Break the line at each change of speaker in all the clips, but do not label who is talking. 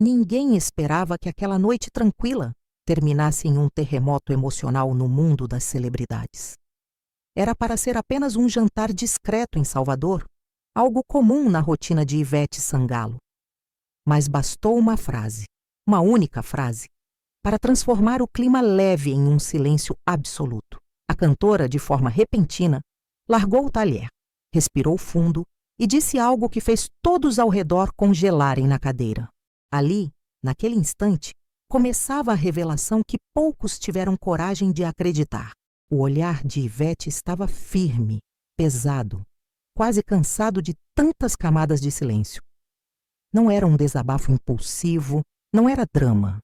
Ninguém esperava que aquela noite tranquila terminasse em um terremoto emocional no mundo das celebridades. Era para ser apenas um jantar discreto em Salvador, algo comum na rotina de Ivete Sangalo. Mas bastou uma frase, uma única frase, para transformar o clima leve em um silêncio absoluto. A cantora, de forma repentina, largou o talher, respirou fundo e disse algo que fez todos ao redor congelarem na cadeira. Ali, naquele instante, começava a revelação que poucos tiveram coragem de acreditar. O olhar de Ivete estava firme, pesado, quase cansado de tantas camadas de silêncio. Não era um desabafo impulsivo, não era drama.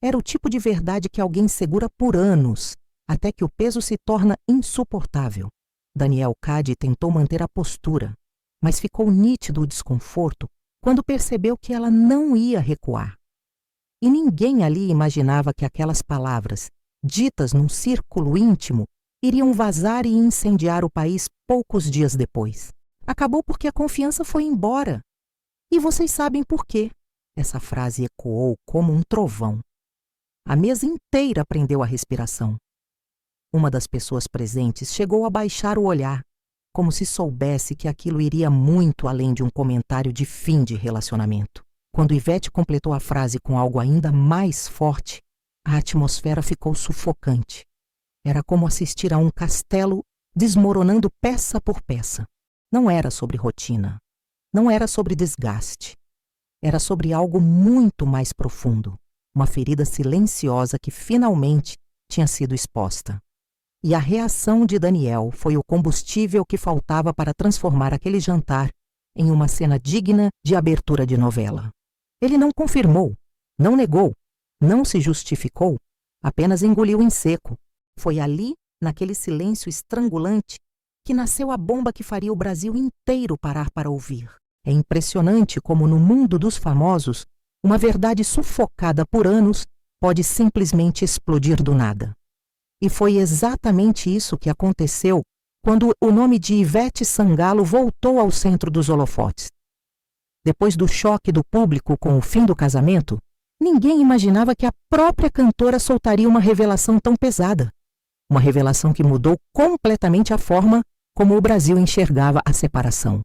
Era o tipo de verdade que alguém segura por anos, até que o peso se torna insuportável. Daniel Cade tentou manter a postura, mas ficou nítido o desconforto quando percebeu que ela não ia recuar. E ninguém ali imaginava que aquelas palavras, ditas num círculo íntimo, iriam vazar e incendiar o país poucos dias depois. Acabou porque a confiança foi embora. E vocês sabem por quê. Essa frase ecoou como um trovão. A mesa inteira prendeu a respiração. Uma das pessoas presentes chegou a baixar o olhar, como se soubesse que aquilo iria muito além de um comentário de fim de relacionamento. Quando Ivete completou a frase com algo ainda mais forte, a atmosfera ficou sufocante. Era como assistir a um castelo desmoronando peça por peça. Não era sobre rotina. Não era sobre desgaste. Era sobre algo muito mais profundo. Uma ferida silenciosa que finalmente tinha sido exposta. E a reação de Daniel foi o combustível que faltava para transformar aquele jantar em uma cena digna de abertura de novela. Ele não confirmou, não negou, não se justificou, apenas engoliu em seco. Foi ali, naquele silêncio estrangulante, que nasceu a bomba que faria o Brasil inteiro parar para ouvir. É impressionante como no mundo dos famosos, uma verdade sufocada por anos pode simplesmente explodir do nada. E foi exatamente isso que aconteceu quando o nome de Ivete Sangalo voltou ao centro dos holofotes. Depois do choque do público com o fim do casamento, ninguém imaginava que a própria cantora soltaria uma revelação tão pesada. Uma revelação que mudou completamente a forma como o Brasil enxergava a separação.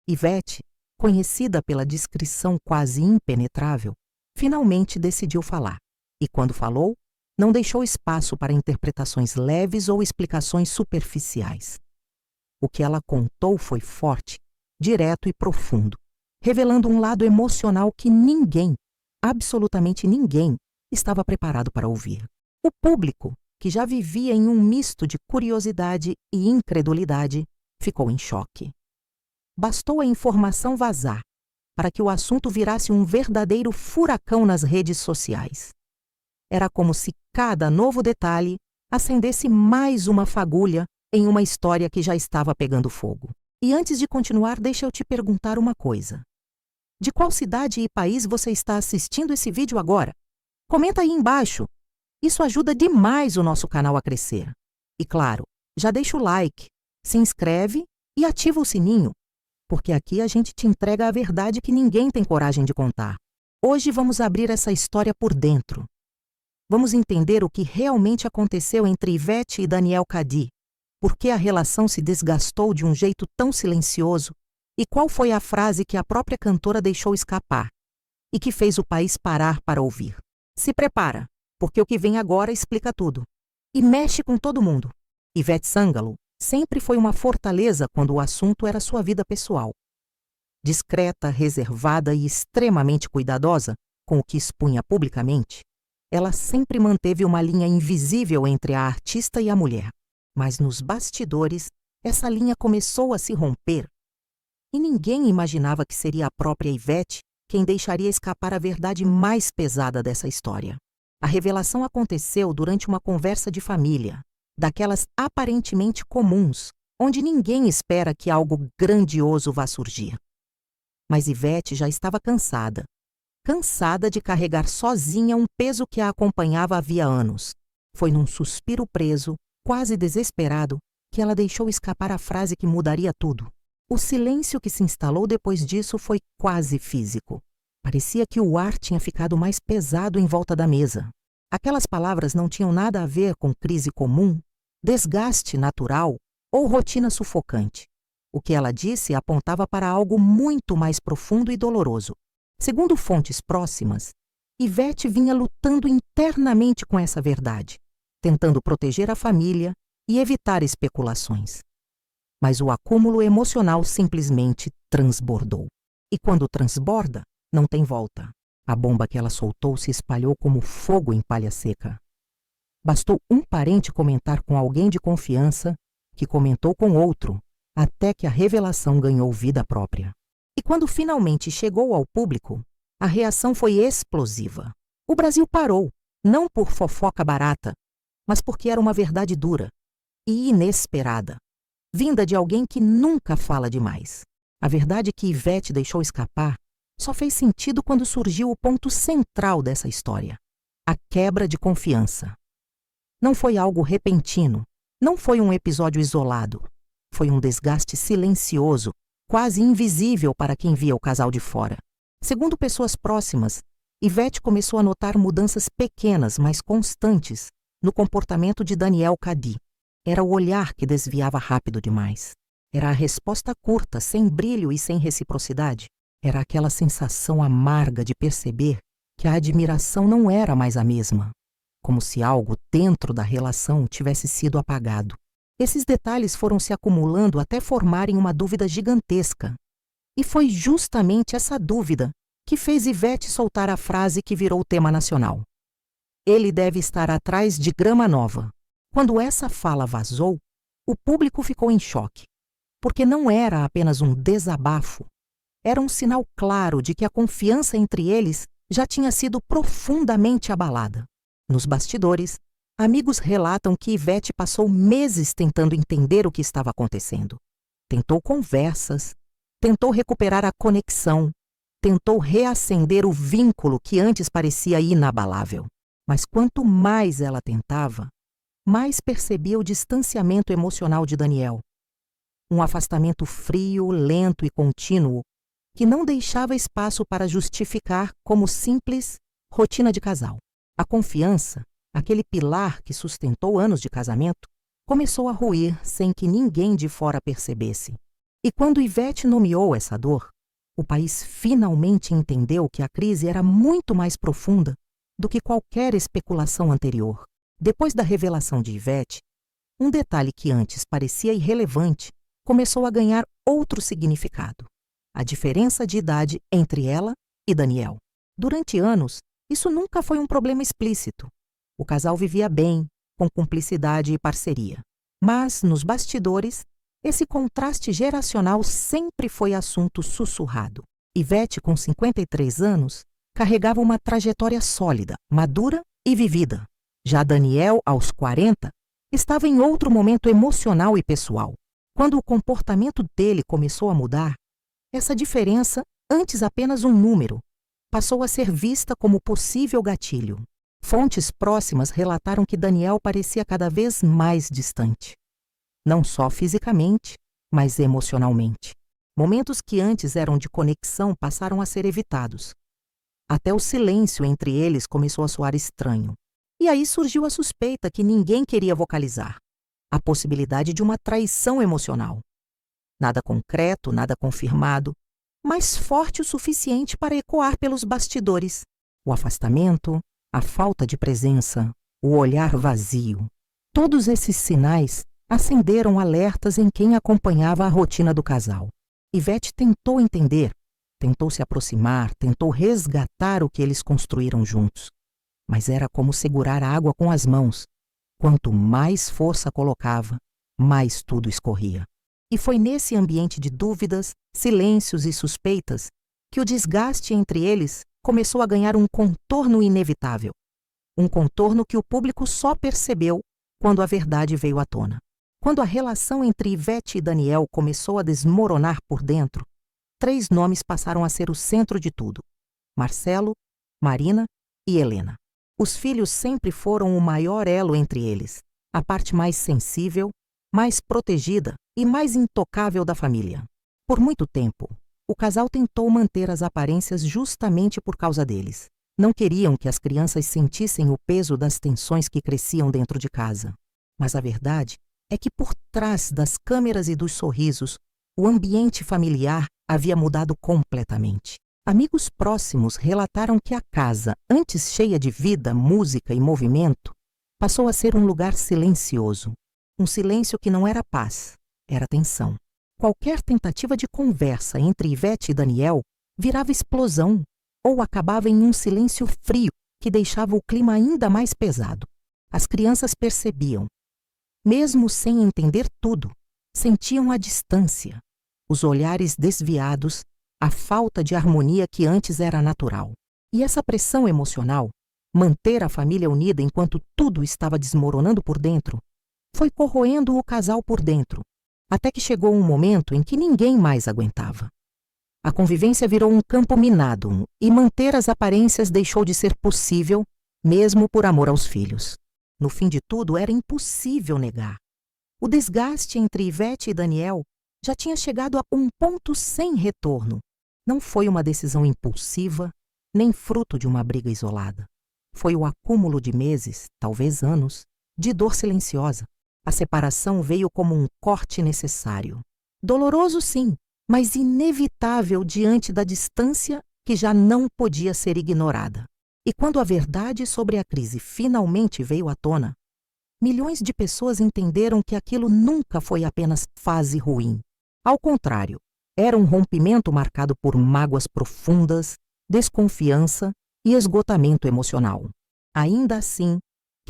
Ivete, conhecida pela discrição quase impenetrável, finalmente decidiu falar. E quando falou, não deixou espaço para interpretações leves ou explicações superficiais. O que ela contou foi forte, direto e profundo, revelando um lado emocional que ninguém, absolutamente ninguém, estava preparado para ouvir. O público, que já vivia em um misto de curiosidade e incredulidade, ficou em choque. Bastou a informação vazar para que o assunto virasse um verdadeiro furacão nas redes sociais. Era como se cada novo detalhe acendesse mais uma fagulha em uma história que já estava pegando fogo. E antes de continuar, deixa eu te perguntar uma coisa. De qual cidade e país você está assistindo esse vídeo agora? Comenta aí embaixo. Isso ajuda demais o nosso canal a crescer. E claro, já deixa o like, se inscreve e ativa o sininho, porque aqui a gente te entrega a verdade que ninguém tem coragem de contar. Hoje vamos abrir essa história por dentro. Vamos entender o que realmente aconteceu entre Ivete e Daniel Cade, por que a relação se desgastou de um jeito tão silencioso e qual foi a frase que a própria cantora deixou escapar e que fez o país parar para ouvir. Se prepara, porque o que vem agora explica tudo. E mexe com todo mundo. Ivete Sangalo sempre foi uma fortaleza quando o assunto era sua vida pessoal. Discreta, reservada e extremamente cuidadosa com o que expunha publicamente, ela sempre manteve uma linha invisível entre a artista e a mulher. Mas nos bastidores, essa linha começou a se romper. E ninguém imaginava que seria a própria Ivete quem deixaria escapar a verdade mais pesada dessa história. A revelação aconteceu durante uma conversa de família, daquelas aparentemente comuns, onde ninguém espera que algo grandioso vá surgir. Mas Ivete já estava cansada de carregar sozinha um peso que a acompanhava havia anos. Foi num suspiro preso, quase desesperado, que ela deixou escapar a frase que mudaria tudo. O silêncio que se instalou depois disso foi quase físico. Parecia que o ar tinha ficado mais pesado em volta da mesa. Aquelas palavras não tinham nada a ver com crise comum, desgaste natural ou rotina sufocante. O que ela disse apontava para algo muito mais profundo e doloroso. Segundo fontes próximas, Ivete vinha lutando internamente com essa verdade, tentando proteger a família e evitar especulações. Mas o acúmulo emocional simplesmente transbordou. E quando transborda, não tem volta. A bomba que ela soltou se espalhou como fogo em palha seca. Bastou um parente comentar com alguém de confiança, que comentou com outro, até que a revelação ganhou vida própria. E quando finalmente chegou ao público, a reação foi explosiva. O Brasil parou, não por fofoca barata, mas porque era uma verdade dura e inesperada, vinda de alguém que nunca fala demais. A verdade que Ivete deixou escapar só fez sentido quando surgiu o ponto central dessa história: a quebra de confiança. Não foi algo repentino, não foi um episódio isolado. Foi um desgaste silencioso, quase invisível para quem via o casal de fora. Segundo pessoas próximas, Ivete começou a notar mudanças pequenas, mas constantes, no comportamento de Daniel Cadi. Era o olhar que desviava rápido demais. Era a resposta curta, sem brilho e sem reciprocidade. Era aquela sensação amarga de perceber que a admiração não era mais a mesma, como se algo dentro da relação tivesse sido apagado. Esses detalhes foram se acumulando até formarem uma dúvida gigantesca. E foi justamente essa dúvida que fez Ivete soltar a frase que virou tema nacional: "Ele deve estar atrás de grama nova". Quando essa fala vazou, o público ficou em choque, porque não era apenas um desabafo, era um sinal claro de que a confiança entre eles já tinha sido profundamente abalada. Nos bastidores, amigos relatam que Ivete passou meses tentando entender o que estava acontecendo. Tentou conversas, tentou recuperar a conexão, tentou reacender o vínculo que antes parecia inabalável. Mas quanto mais ela tentava, mais percebia o distanciamento emocional de Daniel. Um afastamento frio, lento e contínuo que não deixava espaço para justificar como simples rotina de casal. A confiança, aquele pilar que sustentou anos de casamento, começou a ruir sem que ninguém de fora percebesse. E quando Ivete nomeou essa dor, o país finalmente entendeu que a crise era muito mais profunda do que qualquer especulação anterior. Depois da revelação de Ivete, um detalhe que antes parecia irrelevante começou a ganhar outro significado: a diferença de idade entre ela e Daniel. Durante anos, isso nunca foi um problema explícito. O casal vivia bem, com cumplicidade e parceria. Mas, nos bastidores, esse contraste geracional sempre foi assunto sussurrado. Ivete, com 53 anos, carregava uma trajetória sólida, madura e vivida. Já Daniel, aos 40, estava em outro momento emocional e pessoal. Quando o comportamento dele começou a mudar, essa diferença, antes apenas um número, passou a ser vista como possível gatilho. Fontes próximas relataram que Daniel parecia cada vez mais distante. Não só fisicamente, mas emocionalmente. Momentos que antes eram de conexão passaram a ser evitados. Até o silêncio entre eles começou a soar estranho. E aí surgiu a suspeita que ninguém queria vocalizar: a possibilidade de uma traição emocional. Nada concreto, nada confirmado, mas forte o suficiente para ecoar pelos bastidores. O afastamento, a falta de presença, o olhar vazio. Todos esses sinais acenderam alertas em quem acompanhava a rotina do casal. Ivete tentou entender, tentou se aproximar, tentou resgatar o que eles construíram juntos. Mas era como segurar a água com as mãos. Quanto mais força colocava, mais tudo escorria. E foi nesse ambiente de dúvidas, silêncios e suspeitas que o desgaste entre eles começou a ganhar um contorno inevitável. Um contorno que o público só percebeu quando a verdade veio à tona. Quando a relação entre Ivete e Daniel começou a desmoronar por dentro, 3 nomes passaram a ser o centro de tudo: Marcelo, Marina e Helena. Os filhos sempre foram o maior elo entre eles, a parte mais sensível, mais protegida e mais intocável da família. Por muito tempo, O casal tentou manter as aparências justamente por causa deles. Não queriam que as crianças sentissem o peso das tensões que cresciam dentro de casa. Mas a verdade é que por trás das câmeras e dos sorrisos, o ambiente familiar havia mudado completamente. Amigos próximos relataram que a casa, antes cheia de vida, música e movimento, passou a ser um lugar silencioso. Um silêncio que não era paz, era tensão. Qualquer tentativa de conversa entre Ivete e Daniel virava explosão ou acabava em um silêncio frio que deixava o clima ainda mais pesado. As crianças percebiam. Mesmo sem entender tudo, sentiam a distância, os olhares desviados, a falta de harmonia que antes era natural. E essa pressão emocional, manter a família unida enquanto tudo estava desmoronando por dentro, foi corroendo o casal por dentro, até que chegou um momento em que ninguém mais aguentava. A convivência virou um campo minado e manter as aparências deixou de ser possível, mesmo por amor aos filhos. No fim de tudo, era impossível negar. O desgaste entre Ivete e Daniel já tinha chegado a um ponto sem retorno. Não foi uma decisão impulsiva, nem fruto de uma briga isolada. Foi o acúmulo de meses, talvez anos, de dor silenciosa. A separação veio como um corte necessário. Doloroso, sim, mas inevitável diante da distância que já não podia ser ignorada. E quando a verdade sobre a crise finalmente veio à tona, milhões de pessoas entenderam que aquilo nunca foi apenas fase ruim. Ao contrário, era um rompimento marcado por mágoas profundas, desconfiança e esgotamento emocional. Ainda assim,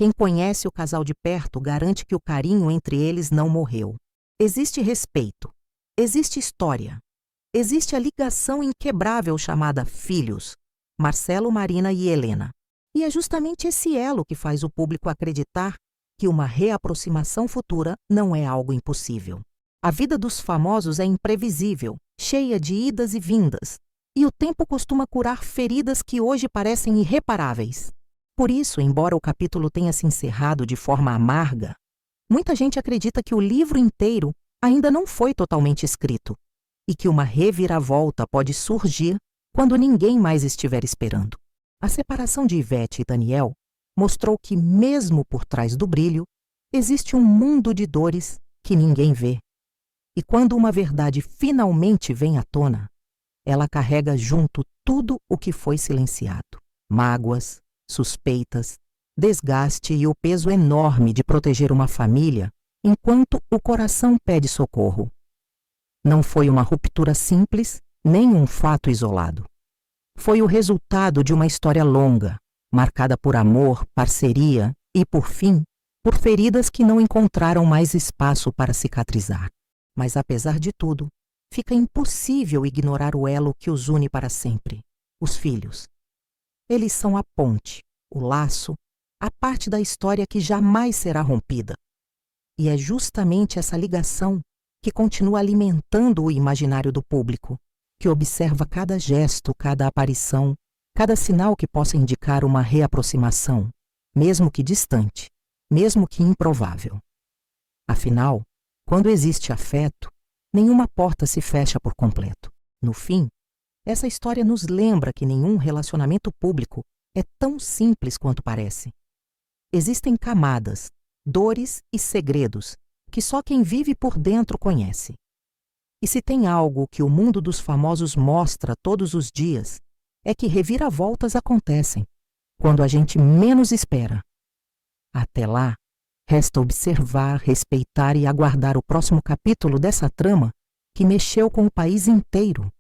quem conhece o casal de perto garante que o carinho entre eles não morreu. Existe respeito, existe história, existe a ligação inquebrável chamada filhos, Marcelo, Marina e Helena. E é justamente esse elo que faz o público acreditar que uma reaproximação futura não é algo impossível. A vida dos famosos é imprevisível, cheia de idas e vindas, e o tempo costuma curar feridas que hoje parecem irreparáveis. Por isso, embora o capítulo tenha se encerrado de forma amarga, muita gente acredita que o livro inteiro ainda não foi totalmente escrito e que uma reviravolta pode surgir quando ninguém mais estiver esperando. A separação de Ivete e Daniel mostrou que, mesmo por trás do brilho, existe um mundo de dores que ninguém vê. E quando uma verdade finalmente vem à tona, ela carrega junto tudo o que foi silenciado. Mágoas, suspeitas, desgaste e o peso enorme de proteger uma família enquanto o coração pede socorro. Não foi uma ruptura simples, nem um fato isolado. Foi o resultado de uma história longa, marcada por amor, parceria e, por fim, por feridas que não encontraram mais espaço para cicatrizar. Mas, apesar de tudo, fica impossível ignorar o elo que os une para sempre: os filhos. Eles são a ponte, o laço, a parte da história que jamais será rompida. E é justamente essa ligação que continua alimentando o imaginário do público, que observa cada gesto, cada aparição, cada sinal que possa indicar uma reaproximação, mesmo que distante, mesmo que improvável. Afinal, quando existe afeto, nenhuma porta se fecha por completo. No fim, essa história nos lembra que nenhum relacionamento público é tão simples quanto parece. Existem camadas, dores e segredos que só quem vive por dentro conhece. E se tem algo que o mundo dos famosos mostra todos os dias, é que reviravoltas acontecem quando a gente menos espera. Até lá, resta observar, respeitar e aguardar o próximo capítulo dessa trama que mexeu com o país inteiro.